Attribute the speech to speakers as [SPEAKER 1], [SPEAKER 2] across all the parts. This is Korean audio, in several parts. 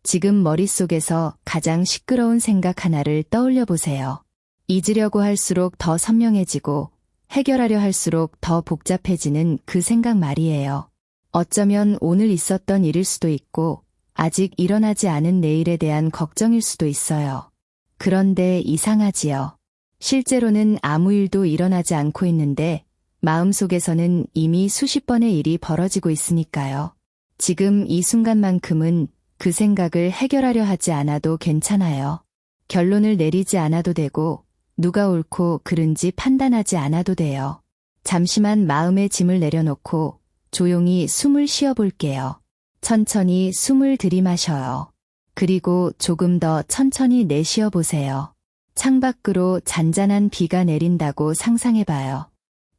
[SPEAKER 1] 지금 머릿속에서 가장 시끄러운 생각 하나를 떠올려 보세요. 잊으려고 할수록 더 선명해지고 해결하려 할수록 더 복잡해지는 그 생각 말이에요. 어쩌면 오늘 있었던 일일 수도 있고 아직 일어나지 않은 내일에 대한 걱정일 수도 있어요. 그런데 이상하지요. 실제로는 아무 일도 일어나지 않고 있는데 마음속에서는 이미 수십 번의 일이 벌어지고 있으니까요. 지금 이 순간만큼은 그 생각을 해결하려 하지 않아도 괜찮아요. 결론을 내리지 않아도 되고 누가 옳고 그른지 판단하지 않아도 돼요. 잠시만 마음의 짐을 내려놓고 조용히 숨을 쉬어 볼게요. 천천히 숨을 들이마셔요. 그리고 조금 더 천천히 내쉬어 보세요. 창밖으로 잔잔한 비가 내린다고 상상해봐요.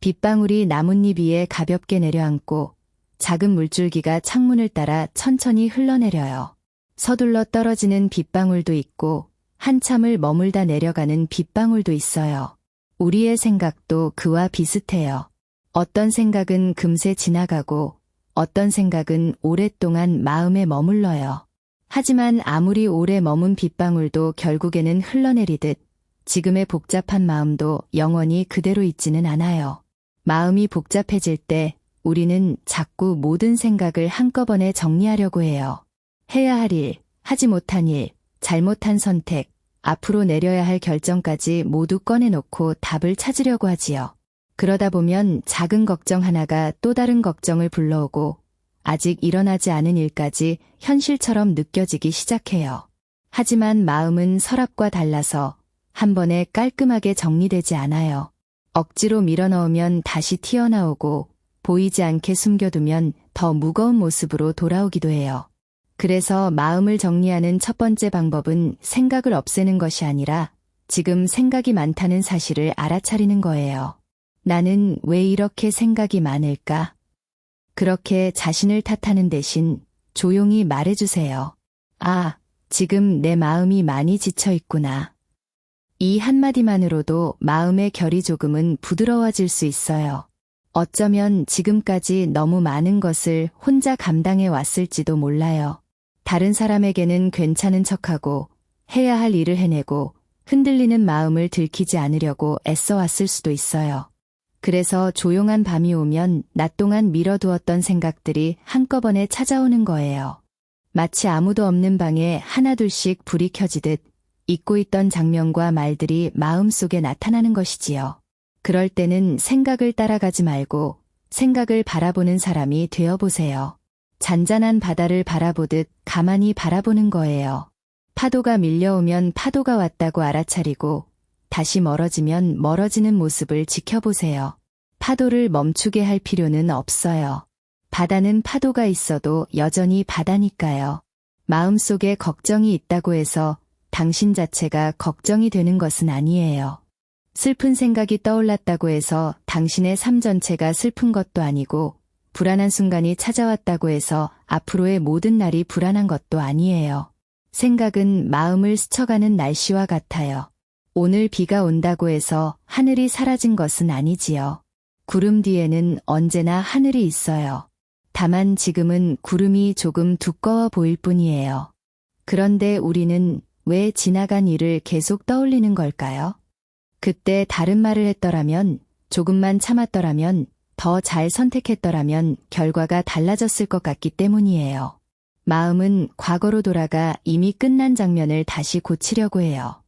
[SPEAKER 1] 빗방울이 나뭇잎 위에 가볍게 내려앉고 작은 물줄기가 창문을 따라 천천히 흘러내려요. 서둘러 떨어지는 빗방울도 있고 한참을 머물다 내려가는 빗방울도 있어요. 우리의 생각도 그와 비슷해요. 어떤 생각은 금세 지나가고 어떤 생각은 오랫동안 마음에 머물러요. 하지만 아무리 오래 머문 빗방울도 결국에는 흘러내리듯 지금의 복잡한 마음도 영원히 그대로 있지는 않아요. 마음이 복잡해질 때 우리는 자꾸 모든 생각을 한꺼번에 정리하려고 해요. 해야 할 일, 하지 못한 일, 잘못한 선택, 앞으로 내려야 할 결정까지 모두 꺼내놓고 답을 찾으려고 하지요. 그러다 보면 작은 걱정 하나가 또 다른 걱정을 불러오고 아직 일어나지 않은 일까지 현실처럼 느껴지기 시작해요. 하지만 마음은 서랍과 달라서 한 번에 깔끔하게 정리되지 않아요. 억지로 밀어넣으면 다시 튀어나오고 보이지 않게 숨겨두면 더 무거운 모습으로 돌아오기도 해요. 그래서 마음을 정리하는 첫 번째 방법은 생각을 없애는 것이 아니라 지금 생각이 많다는 사실을 알아차리는 거예요. 나는 왜 이렇게 생각이 많을까? 그렇게 자신을 탓하는 대신 조용히 말해주세요. 아, 지금 내 마음이 많이 지쳐 있구나. 이 한마디만으로도 마음의 결이 조금은 부드러워질 수 있어요. 어쩌면 지금까지 너무 많은 것을 혼자 감당해 왔을지도 몰라요. 다른 사람에게는 괜찮은 척하고 해야 할 일을 해내고 흔들리는 마음을 들키지 않으려고 애써 왔을 수도 있어요. 그래서 조용한 밤이 오면 낮 동안 미뤄두었던 생각들이 한꺼번에 찾아오는 거예요. 마치 아무도 없는 방에 하나둘씩 불이 켜지듯 잊고 있던 장면과 말들이 마음속에 나타나는 것이지요. 그럴 때는 생각을 따라가지 말고 생각을 바라보는 사람이 되어보세요. 잔잔한 바다를 바라보듯 가만히 바라보는 거예요. 파도가 밀려오면 파도가 왔다고 알아차리고 다시 멀어지면 멀어지는 모습을 지켜보세요. 파도를 멈추게 할 필요는 없어요. 바다는 파도가 있어도 여전히 바다니까요. 마음속에 걱정이 있다고 해서 당신 자체가 걱정이 되는 것은 아니에요. 슬픈 생각이 떠올랐다고 해서 당신의 삶 전체가 슬픈 것도 아니고 불안한 순간이 찾아왔다고 해서 앞으로의 모든 날이 불안한 것도 아니에요. 생각은 마음을 스쳐가는 날씨와 같아요. 오늘 비가 온다고 해서 하늘이 사라진 것은 아니지요. 구름 뒤에는 언제나 하늘이 있어요. 다만 지금은 구름이 조금 두꺼워 보일 뿐이에요. 그런데 우리는 왜 지나간 일을 계속 떠올리는 걸까요? 그때 다른 말을 했더라면, 조금만 참았더라면, 더 잘 선택했더라면 결과가 달라졌을 것 같기 때문이에요. 마음은 과거로 돌아가 이미 끝난 장면을 다시 고치려고 해요.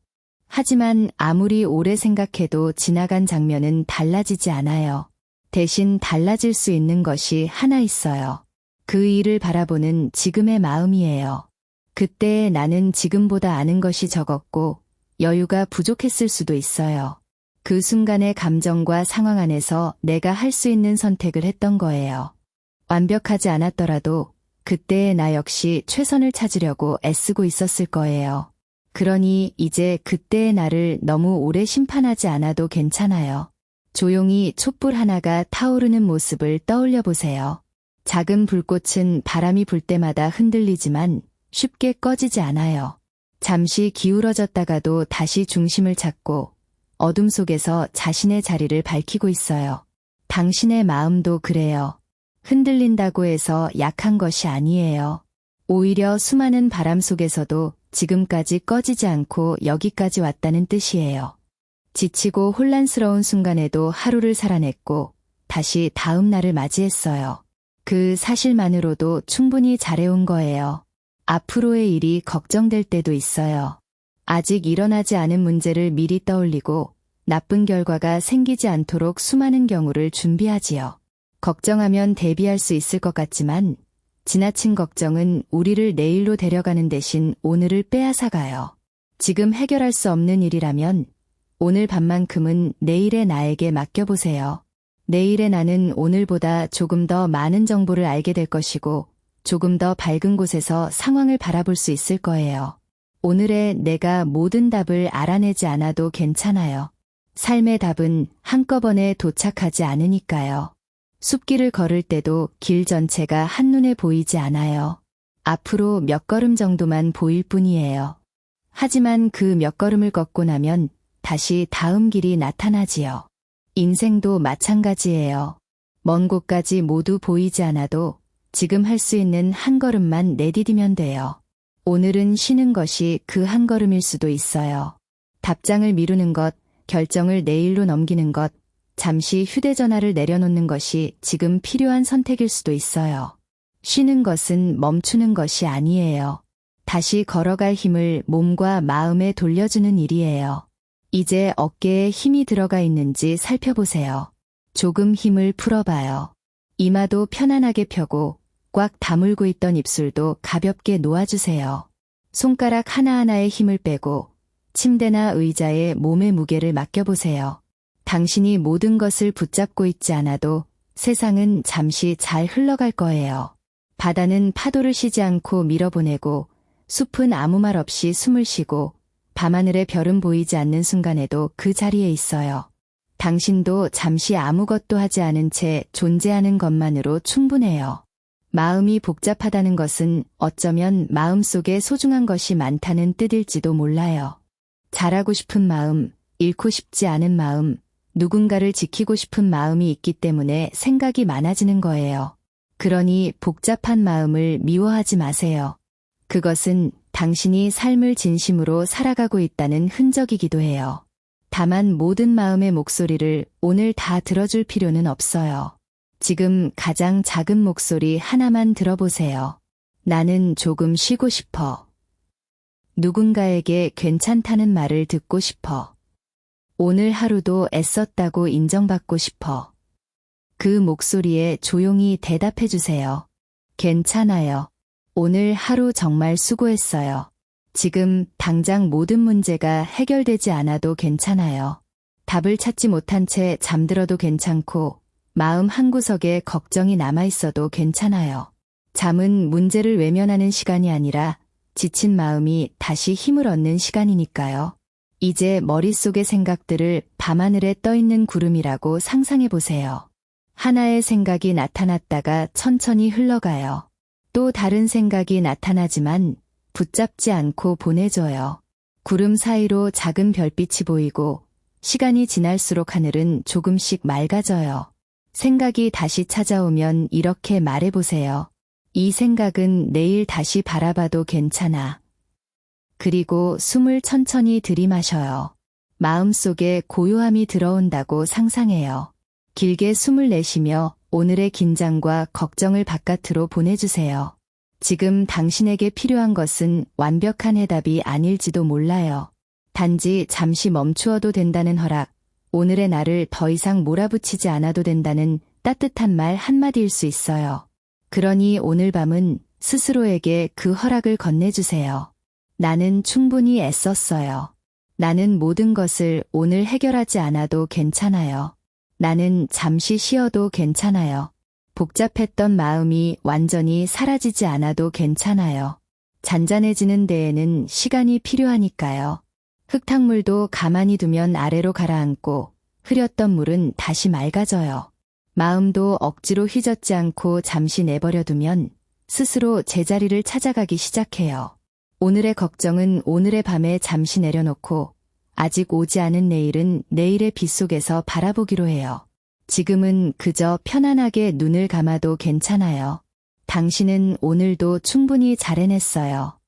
[SPEAKER 1] 하지만 아무리 오래 생각해도 지나간 장면은 달라지지 않아요. 대신 달라질 수 있는 것이 하나 있어요. 그 일을 바라보는 지금의 마음이에요. 그때 나는 지금보다 아는 것이 적었고 여유가 부족했을 수도 있어요. 그 순간의 감정과 상황 안에서 내가 할 수 있는 선택을 했던 거예요. 완벽하지 않았더라도 그때의 나 역시 최선을 찾으려고 애쓰고 있었을 거예요. 그러니 이제 그때의 나를 너무 오래 심판하지 않아도 괜찮아요. 조용히 촛불 하나가 타오르는 모습을 떠올려 보세요. 작은 불꽃은 바람이 불 때마다 흔들리지만 쉽게 꺼지지 않아요. 잠시 기울어졌다가도 다시 중심을 찾고 어둠 속에서 자신의 자리를 밝히고 있어요. 당신의 마음도 그래요. 흔들린다고 해서 약한 것이 아니에요. 오히려 수많은 바람 속에서도 지금까지 꺼지지 않고 여기까지 왔다는 뜻이에요. 지치고 혼란스러운 순간에도 하루를 살아냈고 다시 다음 날을 맞이했어요. 그 사실만으로도 충분히 잘해온 거예요. 앞으로의 일이 걱정될 때도 있어요. 아직 일어나지 않은 문제를 미리 떠올리고 나쁜 결과가 생기지 않도록 수많은 경우를 준비하지요. 걱정하면 대비할 수 있을 것 같지만 지나친 걱정은 우리를 내일로 데려가는 대신 오늘을 빼앗아가요. 지금 해결할 수 없는 일이라면 오늘 밤만큼은 내일의 나에게 맡겨보세요. 내일의 나는 오늘보다 조금 더 많은 정보를 알게 될 것이고 조금 더 밝은 곳에서 상황을 바라볼 수 있을 거예요. 오늘의 내가 모든 답을 알아내지 않아도 괜찮아요. 삶의 답은 한꺼번에 도착하지 않으니까요. 숲길을 걸을 때도 길 전체가 한눈에 보이지 않아요. 앞으로 몇 걸음 정도만 보일 뿐이에요. 하지만 그 몇 걸음을 걷고 나면 다시 다음 길이 나타나지요. 인생도 마찬가지예요. 먼 곳까지 모두 보이지 않아도 지금 할 수 있는 한 걸음만 내디디면 돼요. 오늘은 쉬는 것이 그 한 걸음일 수도 있어요. 답장을 미루는 것, 결정을 내일로 넘기는 것, 잠시 휴대전화를 내려놓는 것이 지금 필요한 선택일 수도 있어요. 쉬는 것은 멈추는 것이 아니에요. 다시 걸어갈 힘을 몸과 마음에 돌려주는 일이에요. 이제 어깨에 힘이 들어가 있는지 살펴보세요. 조금 힘을 풀어봐요. 이마도 편안하게 펴고 꽉 다물고 있던 입술도 가볍게 놓아주세요. 손가락 하나하나에 힘을 빼고 침대나 의자에 몸의 무게를 맡겨보세요. 당신이 모든 것을 붙잡고 있지 않아도 세상은 잠시 잘 흘러갈 거예요. 바다는 파도를 쉬지 않고 밀어보내고 숲은 아무 말 없이 숨을 쉬고 밤하늘의 별은 보이지 않는 순간에도 그 자리에 있어요. 당신도 잠시 아무것도 하지 않은 채 존재하는 것만으로 충분해요. 마음이 복잡하다는 것은 어쩌면 마음속에 소중한 것이 많다는 뜻일지도 몰라요. 잘하고 싶은 마음, 잃고 싶지 않은 마음, 누군가를 지키고 싶은 마음이 있기 때문에 생각이 많아지는 거예요. 그러니 복잡한 마음을 미워하지 마세요. 그것은 당신이 삶을 진심으로 살아가고 있다는 흔적이기도 해요. 다만 모든 마음의 목소리를 오늘 다 들어줄 필요는 없어요. 지금 가장 작은 목소리 하나만 들어보세요. 나는 조금 쉬고 싶어. 누군가에게 괜찮다는 말을 듣고 싶어. 오늘 하루도 애썼다고 인정받고 싶어. 그 목소리에 조용히 대답해 주세요. 괜찮아요. 오늘 하루 정말 수고했어요. 지금 당장 모든 문제가 해결되지 않아도 괜찮아요. 답을 찾지 못한 채 잠들어도 괜찮고 마음 한구석에 걱정이 남아있어도 괜찮아요. 잠은 문제를 외면하는 시간이 아니라 지친 마음이 다시 힘을 얻는 시간이니까요. 이제 머릿속의 생각들을 밤하늘에 떠있는 구름이라고 상상해보세요. 하나의 생각이 나타났다가 천천히 흘러가요. 또 다른 생각이 나타나지만 붙잡지 않고 보내줘요. 구름 사이로 작은 별빛이 보이고 시간이 지날수록 하늘은 조금씩 맑아져요. 생각이 다시 찾아오면 이렇게 말해보세요. 이 생각은 내일 다시 바라봐도 괜찮아. 그리고 숨을 천천히 들이마셔요. 마음속에 고요함이 들어온다고 상상해요. 길게 숨을 내쉬며 오늘의 긴장과 걱정을 바깥으로 보내주세요. 지금 당신에게 필요한 것은 완벽한 해답이 아닐지도 몰라요. 단지 잠시 멈추어도 된다는 허락, 오늘의 나를 더 이상 몰아붙이지 않아도 된다는 따뜻한 말 한마디일 수 있어요. 그러니 오늘 밤은 스스로에게 그 허락을 건네주세요. 나는 충분히 애썼어요. 나는 모든 것을 오늘 해결하지 않아도 괜찮아요. 나는 잠시 쉬어도 괜찮아요. 복잡했던 마음이 완전히 사라지지 않아도 괜찮아요. 잔잔해지는 데에는 시간이 필요하니까요. 흙탕물도 가만히 두면 아래로 가라앉고 흐렸던 물은 다시 맑아져요. 마음도 억지로 휘젓지 않고 잠시 내버려 두면 스스로 제자리를 찾아가기 시작해요. 오늘의 걱정은 오늘의 밤에 잠시 내려놓고 아직 오지 않은 내일은 내일의 빛 속에서 바라보기로 해요. 지금은 그저 편안하게 눈을 감아도 괜찮아요. 당신은 오늘도 충분히 잘 해냈어요.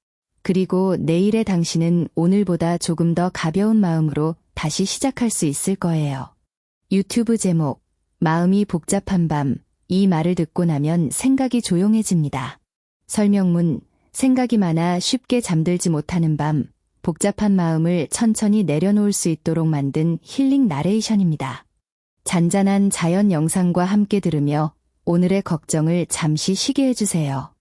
[SPEAKER 1] 그리고 내일의 당신은 오늘보다 조금 더 가벼운 마음으로 다시 시작할 수 있을 거예요. 유튜브 제목, 마음이 복잡한 밤. 이 말을 듣고 나면 생각이 조용해집니다. 설명문, 생각이 많아 쉽게 잠들지 못하는 밤, 복잡한 마음을 천천히 내려놓을 수 있도록 만든 힐링 나레이션입니다. 잔잔한 자연 영상과 함께 들으며 오늘의 걱정을 잠시 쉬게 해주세요.